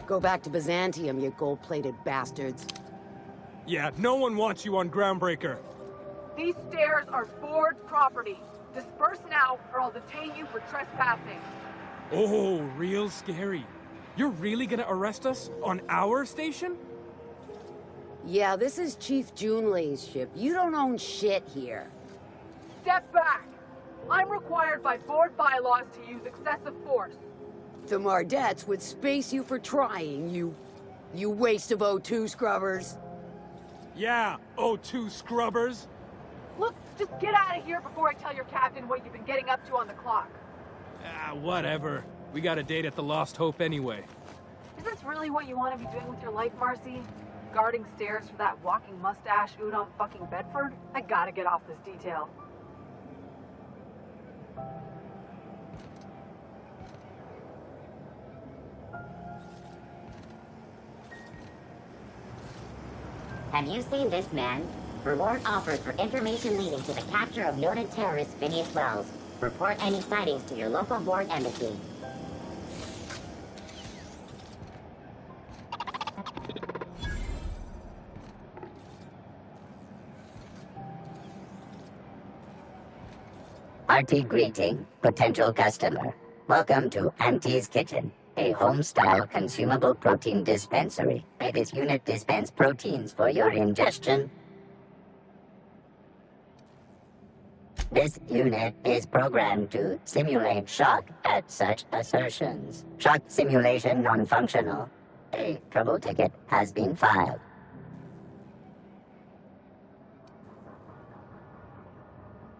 Go back to Byzantium, you gold-plated bastards. Yeah, no one wants you on Groundbreaker. These stairs are board property. Disperse now, or I'll detain you for trespassing. Oh, real scary. You're really gonna arrest us on our station? Yeah, this is Chief Junlei's ship. You don't own shit here. Step back! I'm required by board bylaws to use excessive force. The Mardettes would space you for trying, you waste of O2 scrubbers. Yeah, O2 scrubbers. Look, just get out of here before I tell your captain what you've been getting up to on the clock. Ah, whatever. We got a date at the Lost Hope anyway. Is this really what you want to be doing with your life, Marcy? Guarding stairs for that walking mustache Udom fucking Bedford? I gotta get off this detail. Have you seen this man? Reward offered for information leading to the capture of noted terrorist Phineas Wells. Report any sightings to your local board embassy. Hearty greeting, potential customer. Welcome to Auntie's Kitchen, a home-style consumable protein dispensary. May this unit dispense proteins for your ingestion. This unit is programmed to simulate shock at such assertions. Shock simulation non-functional. A trouble ticket has been filed.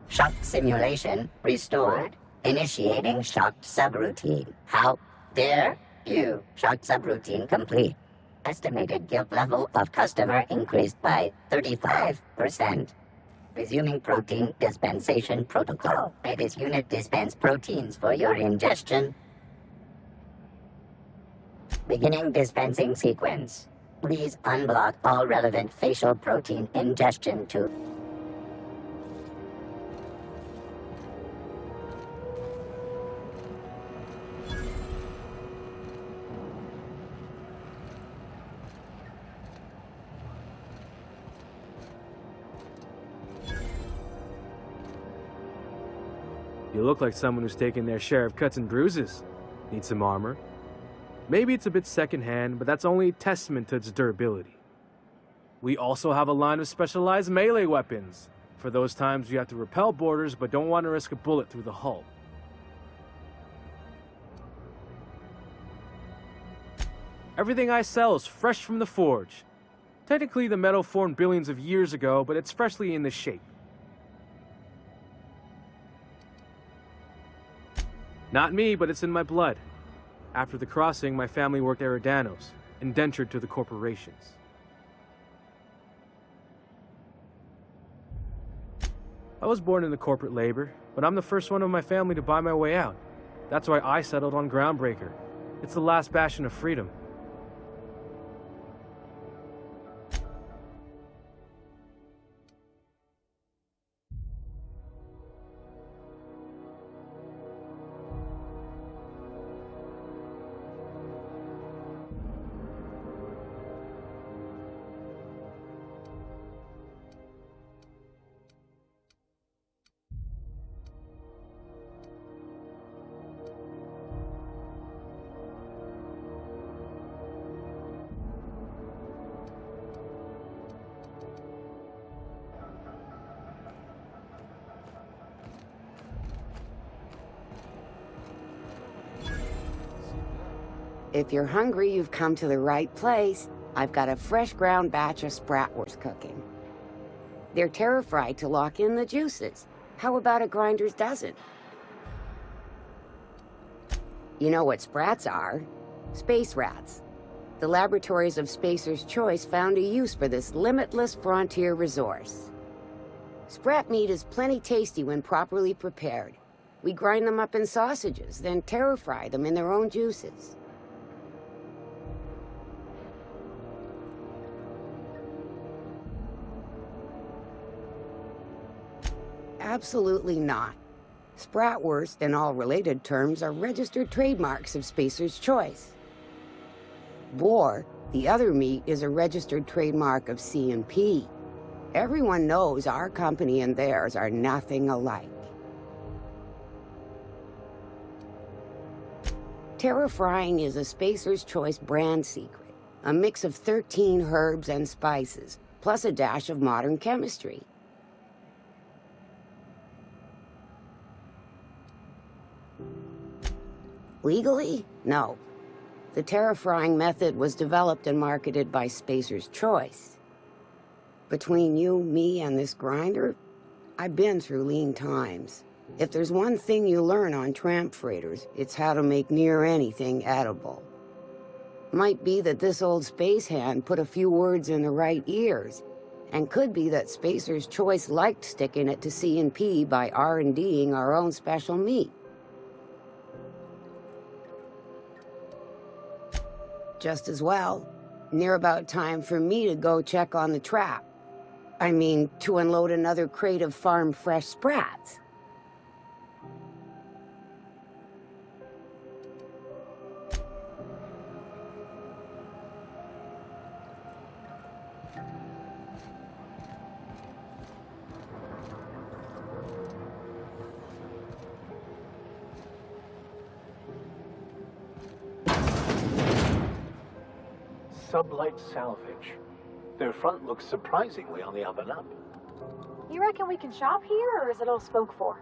Shock simulation restored. Initiating shocked subroutine. How dare you? Shocked subroutine complete. Estimated guilt level of customer increased by 35%. Resuming protein dispensation protocol. May this unit dispense proteins for your ingestion. Beginning dispensing sequence. Please unblock all relevant facial protein ingestion to... You look like someone who's taken their share of cuts and bruises. Need some armor? Maybe it's a bit secondhand, but that's only a testament to its durability. We also have a line of specialized melee weapons, for those times you have to repel boarders but don't want to risk a bullet through the hull. Everything I sell is fresh from the forge. Technically, the metal formed billions of years ago, but it's freshly in this shape. Not me, but it's in my blood. After the crossing, my family worked Eridanos, indentured to the corporations. I was born into corporate labor, but I'm the first one of my family to buy my way out. That's why I settled on Groundbreaker. It's the last bastion of freedom. If you're hungry, you've come to the right place. I've got a fresh ground batch of spratwurst cooking. They're terra-fried to lock in the juices. How about a grinder's dozen? You know what sprats are? Space rats. The laboratories of Spacer's Choice found a use for this limitless frontier resource. Sprat meat is plenty tasty when properly prepared. We grind them up in sausages, then terra-fry them in their own juices. Absolutely not. Spratwurst and all related terms are registered trademarks of Spacer's Choice. Boar, the other meat, is a registered trademark of C&P. Everyone knows our company and theirs are nothing alike. Terra Frying is a Spacer's Choice brand secret, a mix of 13 herbs and spices, plus a dash of modern chemistry. Legally? No. The Terra Frying method was developed and marketed by Spacer's Choice. Between you, me, and this grinder, I've been through lean times. If there's one thing you learn on tramp freighters, it's how to make near anything edible. Might be that this old space hand put a few words in the right ears, and could be that Spacer's Choice liked sticking it to C&P by R&D'ing our own special meat. Just as well, near about time for me to go check on the trap. I mean, to unload another crate of farm-fresh sprats. Sublight Salvage. Their front looks surprisingly on the up and up. You reckon we can shop here, or is it all spoke for?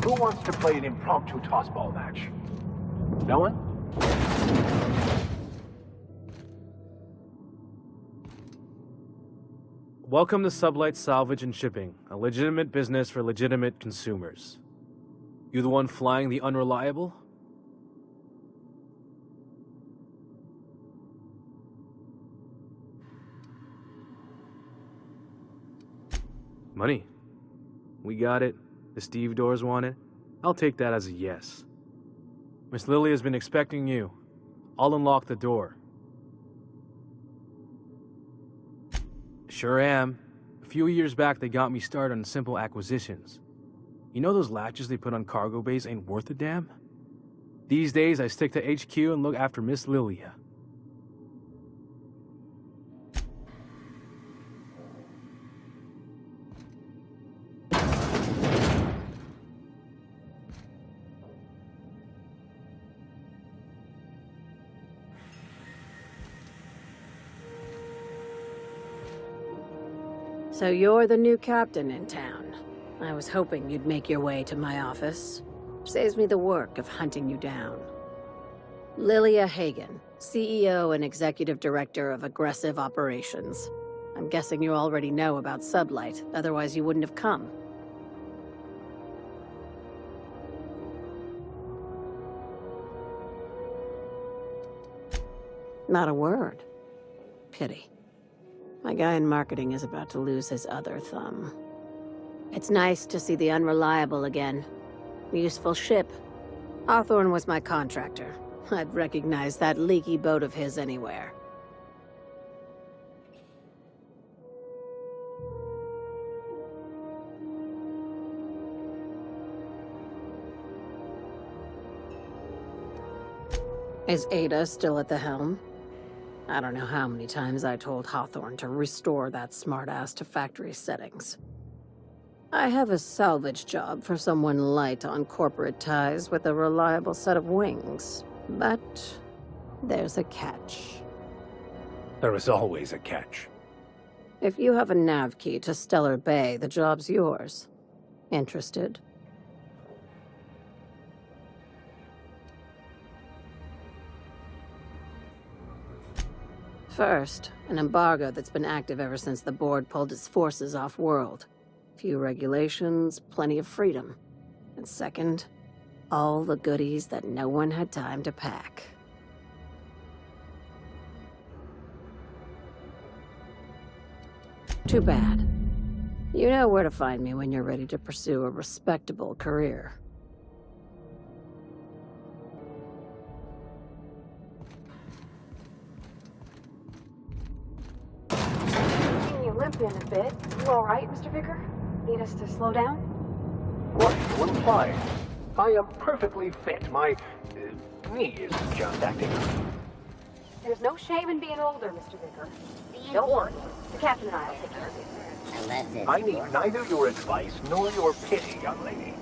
Who wants to play an impromptu tossball match? No one? Welcome to Sublight Salvage and Shipping, a legitimate business for legitimate consumers. You the one flying the unreliable? Money. We got it. The Steve doors want it. I'll take that as a yes. Miss Lily has been expecting you. I'll unlock the door. Sure am. A few years back, they got me started on simple acquisitions. You know those latches they put on cargo bays ain't worth a damn? These days, I stick to HQ and look after Miss Lilya. So you're the new captain in town. I was hoping you'd make your way to my office. Saves me the work of hunting you down. Lilya Hagen, CEO and Executive Director of Aggressive Operations. I'm guessing you already know about Sublight, otherwise you wouldn't have come. Not a word. Pity. My guy in marketing is about to lose his other thumb. It's nice to see the Unreliable again. Useful ship. Hawthorne was my contractor. I'd recognize that leaky boat of his anywhere. Is Ada still at the helm? I don't know how many times I told Hawthorne to restore that smartass to factory settings. I have a salvage job for someone light on corporate ties with a reliable set of wings. But there's a catch. There is always a catch. If you have a nav key to Stellar Bay, the job's yours. Interested? First, an embargo that's been active ever since the board pulled its forces off-world. Few regulations, plenty of freedom. And second, all the goodies that no one had time to pack. Too bad. You know where to find me when you're ready to pursue a respectable career. limping a bit. You all right, Mr. Vicker? Need us to slow down? What do you imply? I am perfectly fit. My knee is just acting up. There's no shame in being older, Mr. Vicker. Don't worry. The captain and I will take care of you. Unless it's I need neither your advice nor your pity, young lady.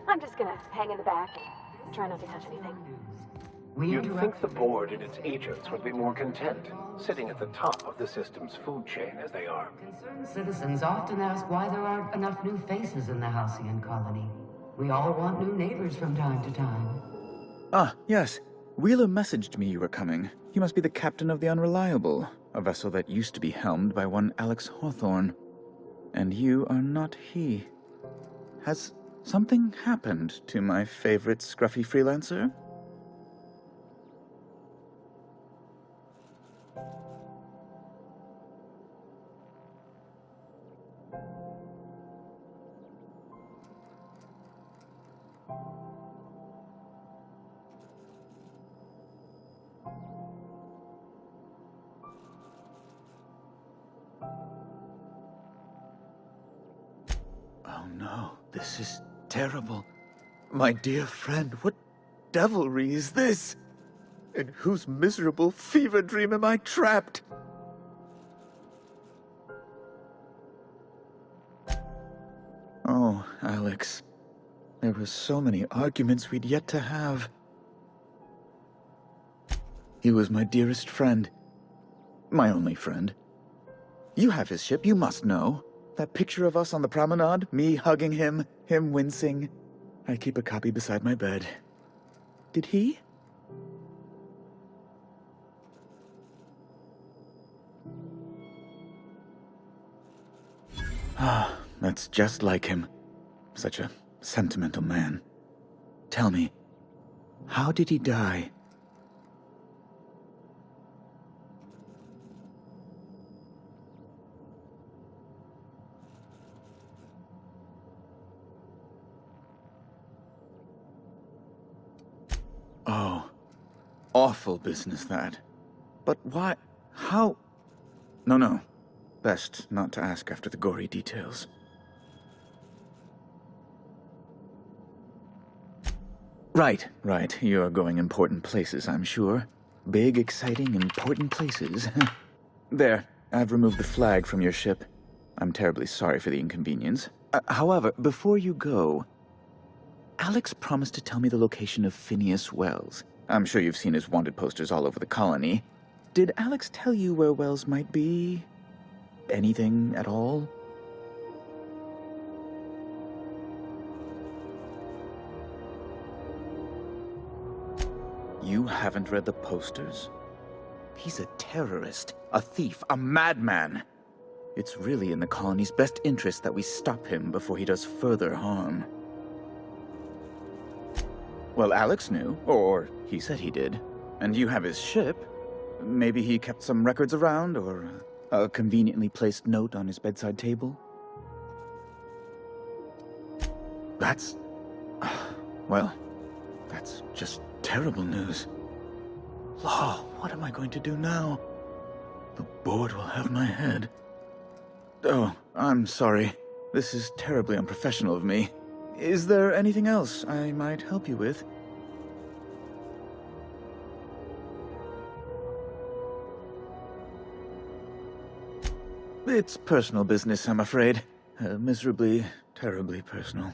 I'm just gonna hang in the back and try not to touch anything. You'd think the board and its agents would be more content, sitting at the top of the system's food chain as they are. Concerned citizens often ask why there aren't enough new faces in the Halcyon colony. We all want new neighbors from time to time. Ah, yes. Wheeler messaged me you were coming. He must be the captain of the Unreliable, a vessel that used to be helmed by one Alex Hawthorne. And you are not he. Has something happened to my favorite scruffy freelancer? Oh no, this is terrible. My dear friend, what devilry is this? In whose miserable fever dream am I trapped? Oh, Alex. There were so many arguments we'd yet to have. He was my dearest friend. My only friend. You have his ship, you must know. That picture of us on the promenade, me hugging him, him wincing. I keep a copy beside my bed. Did he? Ah, that's just like him. Such a sentimental man. Tell me, how did he die? Oh, awful business that. But why? How? No. Best not to ask after the gory details. Right. You're going important places, I'm sure. Big, exciting, important places. There, I've removed the flag from your ship. I'm terribly sorry for the inconvenience. However, before you go, Alex promised to tell me the location of Phineas Wells. I'm sure you've seen his wanted posters all over the colony. Did Alex tell you where Wells might be? Anything at all? You haven't read the posters? He's a terrorist, a thief, a madman. It's really in the colony's best interest that we stop him before he does further harm. Well, Alex knew, or he said he did. And you have his ship. Maybe he kept some records around, or a conveniently placed note on his bedside table. That's... well, that's just terrible news. Law, what am I going to do now? The board will have my head. Oh, I'm sorry. This is terribly unprofessional of me. Is there anything else I might help you with? It's personal business, I'm afraid. Miserably, terribly personal.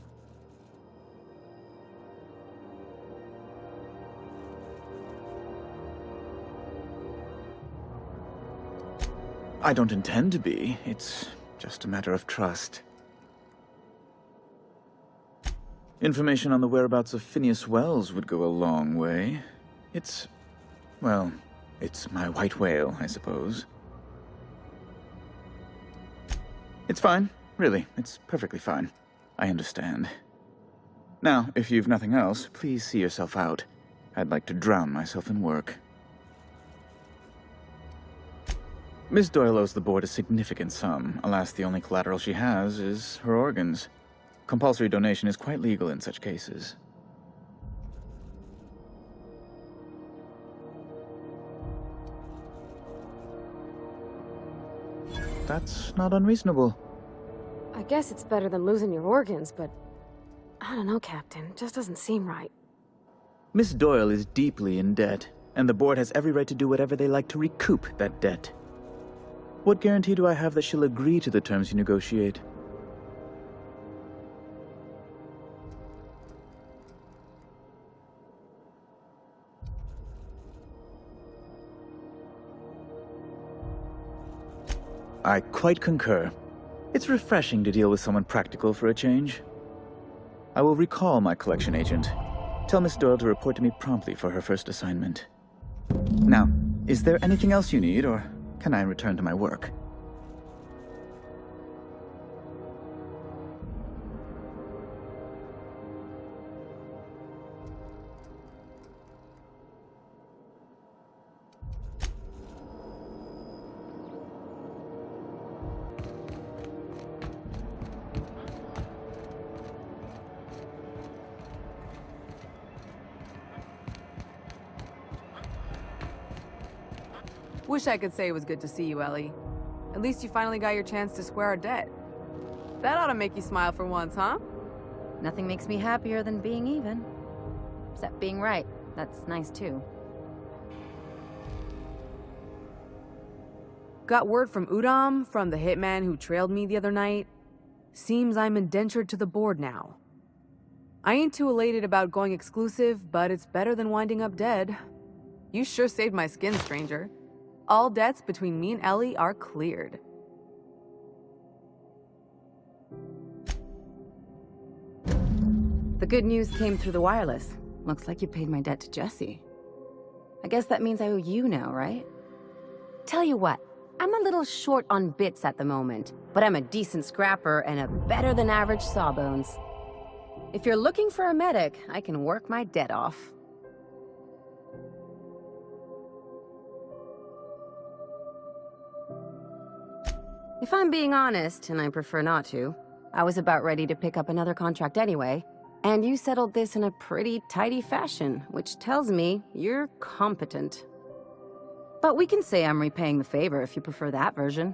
I don't intend to be. It's just a matter of trust. Information on the whereabouts of Phineas Wells would go a long way. Well, it's my white whale, I suppose. It's fine. Really, it's perfectly fine. I understand. Now, if you've nothing else, please see yourself out. I'd like to drown myself in work. Miss Doyle owes the board a significant sum. Alas, the only collateral she has is her organs. Compulsory donation is quite legal in such cases. That's not unreasonable. I guess it's better than losing your organs, but... I don't know, Captain. It just doesn't seem right. Miss Doyle is deeply in debt, and the board has every right to do whatever they like to recoup that debt. What guarantee do I have that she'll agree to the terms you negotiate? I quite concur. It's refreshing to deal with someone practical for a change. I will recall my collection agent. Tell Miss Doyle to report to me promptly for her first assignment. Now, is there anything else you need, or can I return to my work? Wish I could say it was good to see you, Ellie. At least you finally got your chance to square our debt. That ought to make you smile for once, huh? Nothing makes me happier than being even. Except being right. That's nice, too. Got word from Udom, from the hitman who trailed me the other night. Seems I'm indentured to the board now. I ain't too elated about going exclusive, but it's better than winding up dead. You sure saved my skin, stranger. All debts between me and Ellie are cleared. The good news came through the wireless. Looks like you paid my debt to Jesse. I guess that means I owe you now, right? Tell you what, I'm a little short on bits at the moment, but I'm a decent scrapper and a better-than-average sawbones. If you're looking for a medic, I can work my debt off. If I'm being honest, and I prefer not to, I was about ready to pick up another contract anyway, and you settled this in a pretty tidy fashion, which tells me you're competent. But we can say I'm repaying the favor if you prefer that version.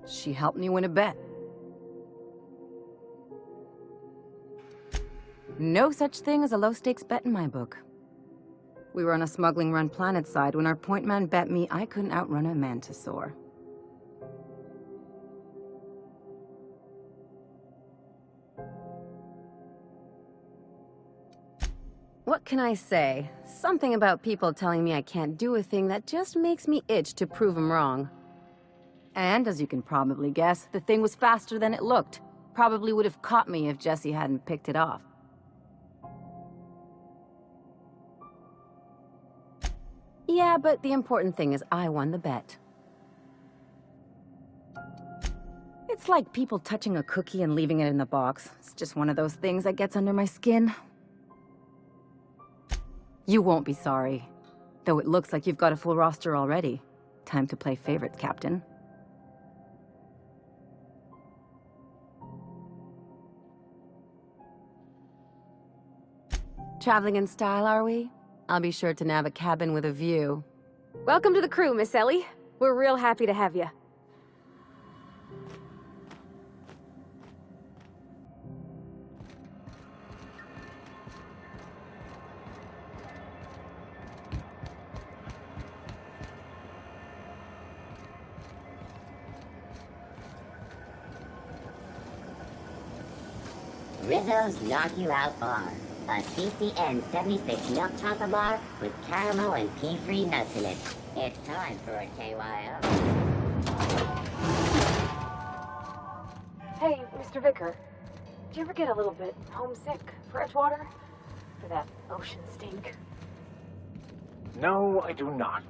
She helped me win a bet. No such thing as a low-stakes bet in my book. We were on a smuggling run planetside when our point man bet me I couldn't outrun a mantisaur. What can I say? Something about people telling me I can't do a thing that just makes me itch to prove them wrong. And as you can probably guess, the thing was faster than it looked. Probably would have caught me if Jesse hadn't picked it off. Yeah, but the important thing is I won the bet. It's like people touching a cookie and leaving it in the box. It's just one of those things that gets under my skin. You won't be sorry. Though it looks like you've got a full roster already. Time to play favorites, Captain. Traveling in style, are we? I'll be sure to nab a cabin with a view. Welcome to the crew, Miss Ellie. We're real happy to have you. Rizzo's Knock You Out Bar. A CCN 76 milk chocolate bar with caramel and pea-free nuts in it. It's time for a KYO. Hey, Mr. Vicker. Do you ever get a little bit homesick for Edgewater? For that ocean stink? No, I do not.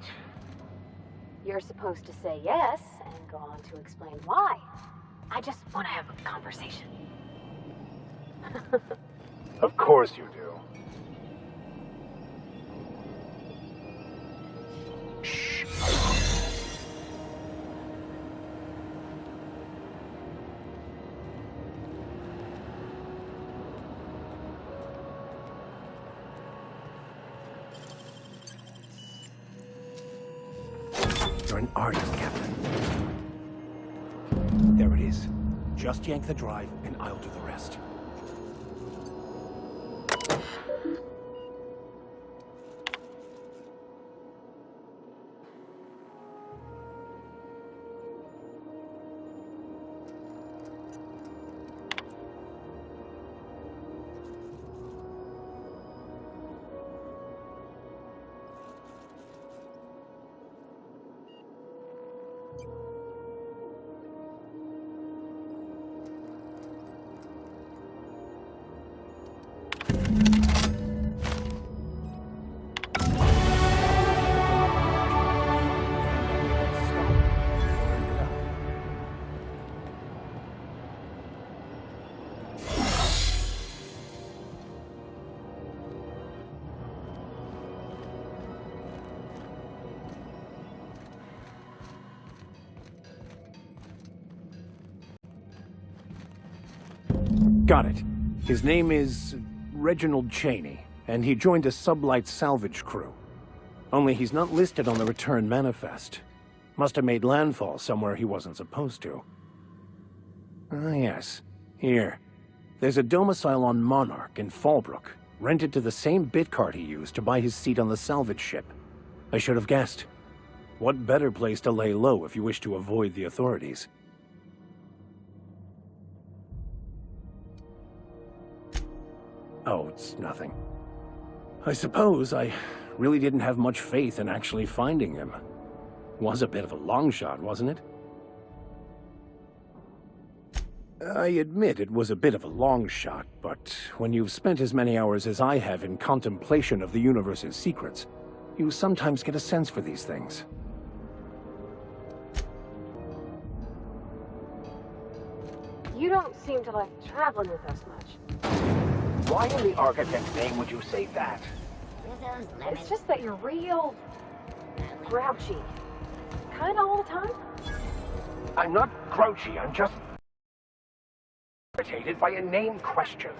You're supposed to say yes and go on to explain why. I just want to have a conversation. Of course you do. Shh. You're an artist, Captain. There it is. Just yank the drive, and I'll do the rest. Got it. His name is Reginald Cheney, and he joined a sublight salvage crew. Only he's not listed on the return manifest. Must have made landfall somewhere he wasn't supposed to. Ah, yes. Here. There's a domicile on Monarch in Fallbrook, rented to the same bit card he used to buy his seat on the salvage ship. I should have guessed. What better place to lay low if you wish to avoid the authorities? Oh, it's nothing. I suppose I really didn't have much faith in actually finding him. Was a bit of a long shot, wasn't it? I admit it was a bit of a long shot, but when you've spent as many hours as I have in contemplation of the universe's secrets, you sometimes get a sense for these things. You don't seem to like traveling with us much. Why in the architect's name would you say that? It's just that you're real grouchy. Kinda all the time. I'm not grouchy, I'm just irritated by inane questions.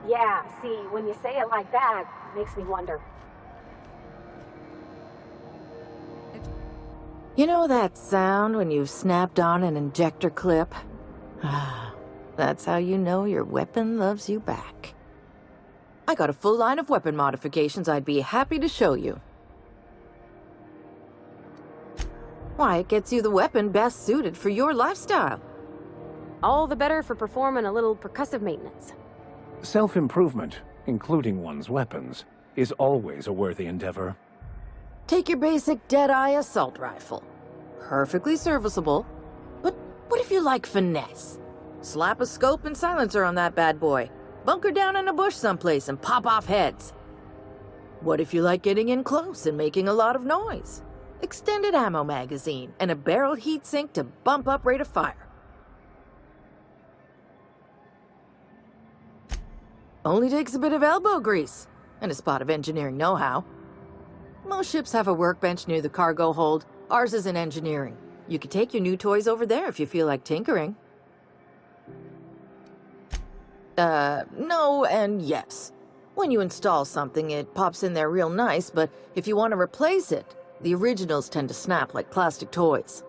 Yeah, see, when you say it like that, it makes me wonder. You know that sound when you've snapped on an injector clip? That's how you know your weapon loves you back. I got a full line of weapon modifications I'd be happy to show you. Why, it gets you the weapon best suited for your lifestyle. All the better for performing a little percussive maintenance. Self-improvement, including one's weapons, is always a worthy endeavor. Take your basic Deadeye assault rifle. Perfectly serviceable. But what if you like finesse? Slap a scope and silencer on that bad boy. Bunker down in a bush someplace and pop off heads. What if you like getting in close and making a lot of noise? extended ammo magazine, and a barrel heatsink to bump up rate of fire. Only takes a bit of elbow grease and a spot of engineering know-how. Most ships have a workbench near the cargo hold. Ours is in engineering. You could take your new toys over there if you feel like tinkering. No and yes. When you install something, it pops in there real nice, but if you want to replace it, the originals tend to snap like plastic toys.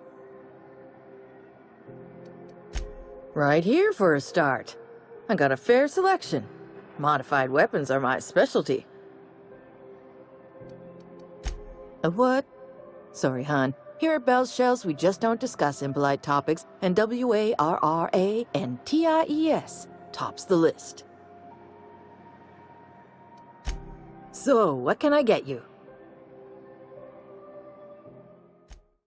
Right here for a start. I got a fair selection. Modified weapons are my specialty. A what? Sorry, hon. Here at Belle's Shells, we just don't discuss impolite topics, and WARRANTIES tops the list. So, what can I get you?